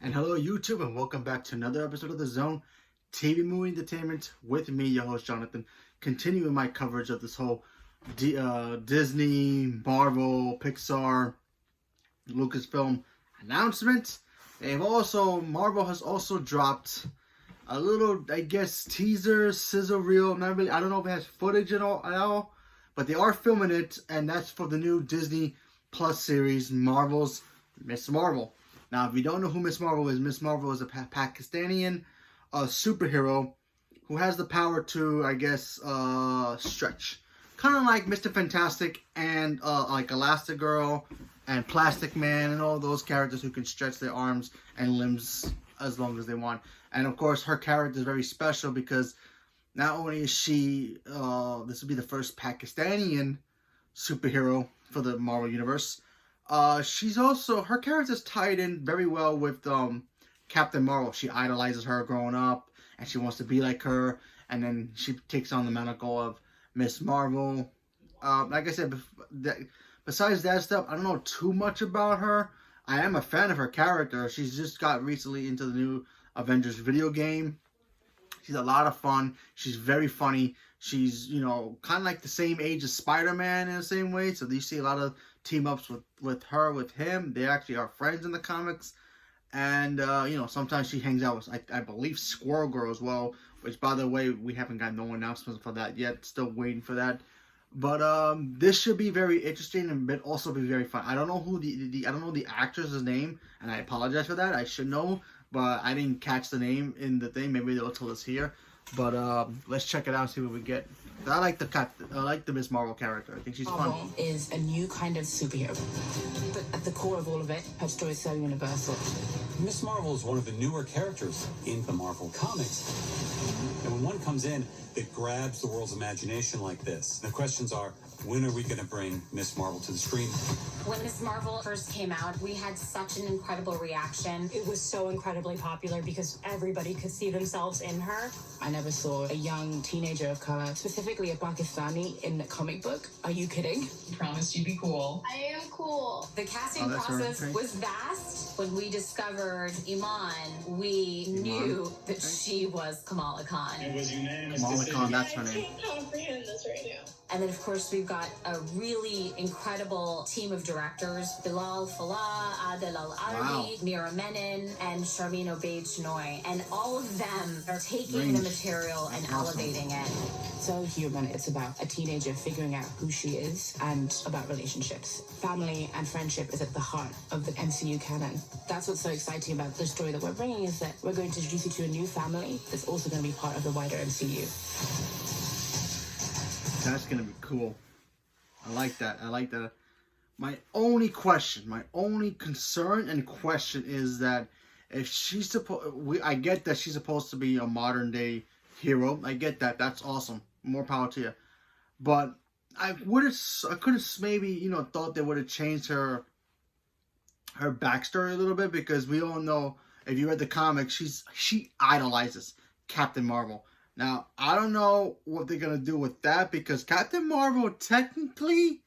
And hello YouTube, and welcome back to another episode of The Zone TV Movie Entertainment with me, your host Jonathan, continuing my coverage of this whole Disney, Marvel, Pixar, Lucasfilm announcement. Marvel has also dropped a little, I guess, teaser, sizzle reel. I don't know if it has footage at all, but they are filming it, and that's for the new Disney Plus series, Marvel's Miss Marvel. Now, if you don't know who Miss Marvel is a Pakistani superhero who has the power to, I guess, stretch. Kind of like Mr. Fantastic and like Elastigirl and Plastic Man and all those characters who can stretch their arms and limbs as long as they want. And of course, her character is very special because not only is she, this will be the first Pakistani superhero for the Marvel Universe, she's also, her character's tied in very well with Captain Marvel. She idolizes her growing up, and she wants to be like her, and then she takes on the mantle of Miss Marvel. Like I said, besides that stuff, I don't know too much about her. I am a fan of her character. She's just got recently into the new Avengers video game. She's a lot of fun. She's very funny. She's, you know, kind of like the same age as Spider-Man in the same way. So you see a lot of team-ups with her, with him. They actually are friends in the comics. And, you know, sometimes she hangs out with, I believe, Squirrel Girl as well. Which, by the way, we haven't got no announcements for that yet. Still waiting for that. But this should be very interesting and also be very fun. I don't know who I don't know the actress's name, and I apologize for that. I should know, but I didn't catch the name in the thing. Maybe they'll tell us here. But let's check it out and see what we get. I like the Miss Marvel character. I think she's fun. Marvel is a new kind of superhero, but at the core of all of it, her story is so universal. Miss Marvel is one of the newer characters in the Marvel comics. And when one comes in that grabs the world's imagination like this, the questions are, when are we going to bring Miss Marvel to the screen? When Miss Marvel first came out, we had such an incredible reaction. It was so incredibly popular because everybody could see themselves in her. I never saw a young teenager of color, specifically a Pakistani, in a comic book. Are you kidding? Promised you'd be cool. I am cool. The casting process was vast. When we discovered Iman, we knew that she was Kamala Khan. It was unanimous Kamala decision. Khan, that's her name. I can't comprehend this right now. And then, of course, we've got a really incredible team of directors. Bilal Fallah, Adel Al-Arbi, Mira Menon, and Sharmeen Obaid-Chinoy. And all of them are taking the material and elevating it. So human. It's about a teenager figuring out who she is and about relationships. Family and friendship is at the heart of the MCU canon. That's what's so exciting about the story that we're bringing, is that we're going to introduce you to a new family that's also going to be part of the wider MCU. That's gonna be cool. I like that. My only question, my only concern and question is that if she's I get that she's supposed to be a modern day hero. I get that. That's awesome. More power to you. But I could have maybe, you know, thought they would have changed her backstory a little bit, because we all know, if you read the comics, she idolizes Captain Marvel. Now, I don't know what they're going to do with that, because Captain Marvel technically,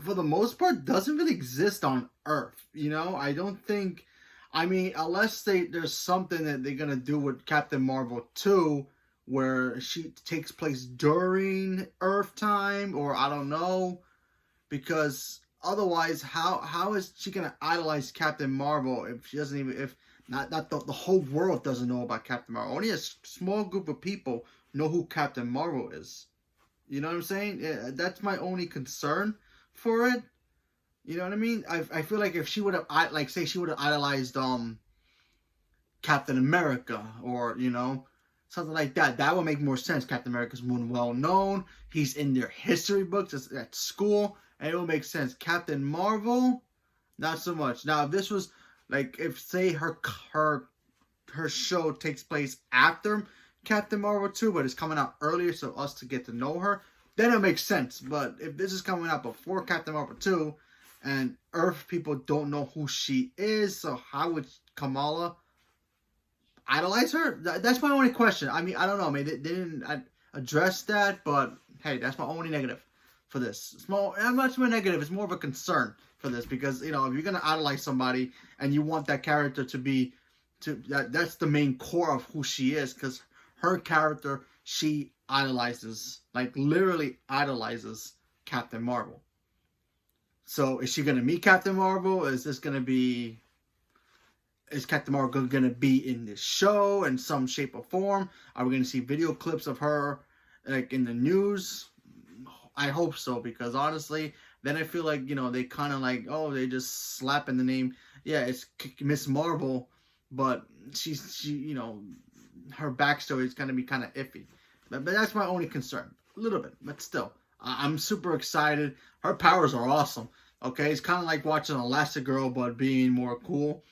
for the most part, doesn't really exist on Earth. You know, I don't think, I mean, unless there's something that they're going to do with Captain Marvel 2, where she takes place during Earth time, or I don't know, because otherwise, how is she going to idolize Captain Marvel if she doesn't even, if not the whole world doesn't know about Captain Marvel? Only a small group of people know who Captain Marvel is. You know what I'm saying? That's my only concern for it. You know what I mean? I feel like if she would have, like, say she would have idolized Captain America, or, you know, something like that, that would make more sense. Captain America's more well known. He's in their history books at school, and it would make sense. Captain Marvel, not so much. Now, if this was, like, if, say, her show takes place after Captain Marvel 2, but it's coming out earlier so us to get to know her, then it makes sense. But if this is coming out before Captain Marvel 2, and Earth people don't know who she is, so how would Kamala idolize her? That's my only question. I mean, I don't know. I mean, they didn't address that, but hey, that's my only negative for this. Not much of a negative. It's more of a concern. for this, because if you're gonna idolize somebody and you want that character to be that's the main core of who she is, because her character, she idolizes, like literally idolizes Captain Marvel. So is she gonna meet Captain Marvel? Is Captain Marvel gonna be in this show in some shape or form? Are we gonna see video clips of her like in the news? I hope so, because honestly, then I feel like they kind of like, oh, they just slap in the name. Yeah, it's Miss Marvel, but she her backstory is gonna be kind of iffy. But that's my only concern, a little bit. But still, I'm super excited. Her powers are awesome. Okay, it's kind of like watching Elastigirl, but being more cool.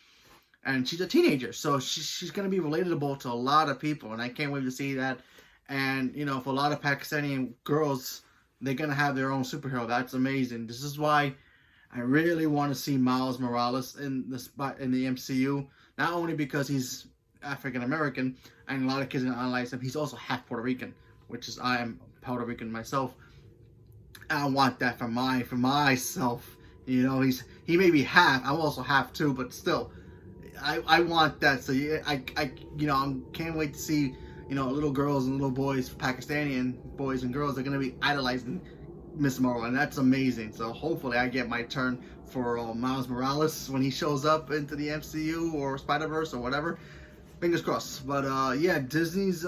And she's a teenager, so she's gonna be relatable to a lot of people, and I can't wait to see that. And for a lot of Pakistani girls, they're gonna have their own superhero. That's amazing. This is why I really want to see Miles Morales in the MCU. Not only because he's African American, and a lot of kids are gonna analyze him. He's also half Puerto Rican, which is I am Puerto Rican myself. I want that for myself. He may be half. I'm also half too, but still, I want that. So I can't wait to see little girls and little boys, Pakistani boys and girls, are gonna be idolizing Miss Marvel, and that's amazing. So hopefully I get my turn for Miles Morales when he shows up into the MCU or Spider-Verse or whatever. Fingers crossed. But yeah, Disney's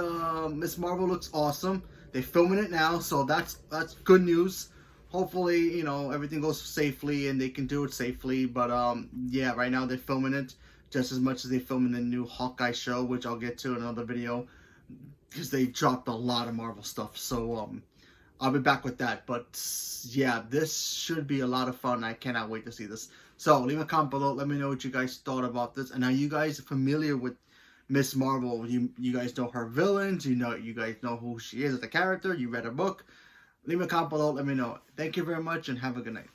Miss Marvel looks awesome. They're filming it now, so that's good news. Hopefully, everything goes safely and they can do it safely. But yeah, right now they're filming it just as much as they're filming the new Hawkeye show, which I'll get to in another video, because they dropped a lot of Marvel stuff. So I'll be back with that. But yeah, this should be a lot of fun. I cannot wait to see this. So leave a comment below. Let me know what you guys thought about this. And are you guys familiar with Miss Marvel? You guys know her villains. You guys know who she is as a character. You read her book. Leave a comment below. Let me know. Thank you very much and have a good night.